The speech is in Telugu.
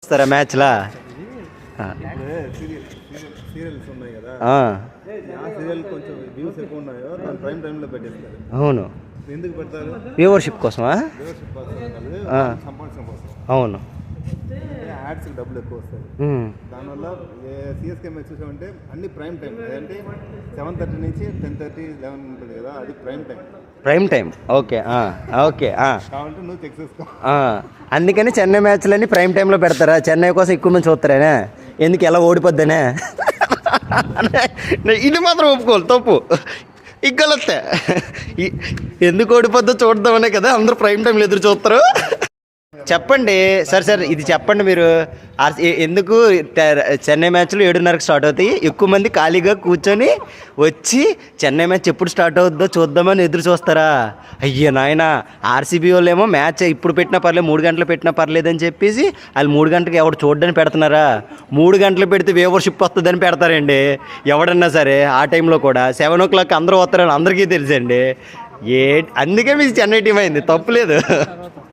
చూస్తారా మ్యాచ్లా? సీరియల్స్ ఉన్నాయి కదా, ఆ సీరియల్ కొంచెం వ్యూస్ ఎక్కువ ఉన్నాయో దాని ప్రైమ్ టైంలో పెట్టేస్తారు. అవును, ఎందుకు పెడతారు? వ్యూవర్షిప్ కోసమా? వ్యూవర్షిప్ కోసం కాదు, సంపాదించడం కోసం. అవును, యాడ్స్కి డబ్బులు ఎక్కువ వస్తాయి. దానివల్ల సిఎస్కే మ్యాచ్ చూసామంటే అన్ని ప్రైమ్ టైం, అంటే 7:30 నుంచి 10:30, 11 ఉంటుంది కదా, అది prime time. Prime time, okay okay. కావాలంటే నువ్వు చెక్ చేసుకో. అందుకని చెన్నై మ్యాచ్లన్నీ ప్రైమ్ టైంలో పెడతారా? చెన్నై కోసం ఎక్కువ మంది చూస్తారేనే, ఎందుకు ఎలా ఓడిపోద్దనే. ఇది మాత్రం ఒప్పుకోవాలి, తప్పు ఇగ్గలొస్తే ఎందుకు ఓడిపోద్దో చూద్దామనే కదా అందరూ ప్రైమ్ టైంలో ఎదురు చూస్తారు. చెప్పండి సార్, ఇది చెప్పండి మీరు. ఎందుకు చెన్నై మ్యాచ్లు 7:30కి స్టార్ట్ అవుతాయి, ఎక్కువ మంది ఖాళీగా కూర్చొని వచ్చి చెన్నై మ్యాచ్ ఎప్పుడు స్టార్ట్ అవుద్దో చూద్దామని ఎదురు చూస్తారా? అయ్యో నాయన, ఆర్సీబీ వాళ్ళు ఏమో మ్యాచ్ ఇప్పుడు పెట్టినా పర్లేదు, 3 గంటలు పెట్టినా పర్లేదని చెప్పేసి వాళ్ళు 3 గంటలకు ఎవడు చూడడానికి పెడుతున్నారా? 3 గంటలు పెడితే వ్యూవర్షిప్ వస్తుందని పెడతారండి ఎవడన్నా సరే. ఆ టైంలో కూడా 7 o'clock అందరూ వస్తారని అందరికీ తెలుసండి. అందుకే మీకు చెన్నై టీం అయింది, తప్పులేదు.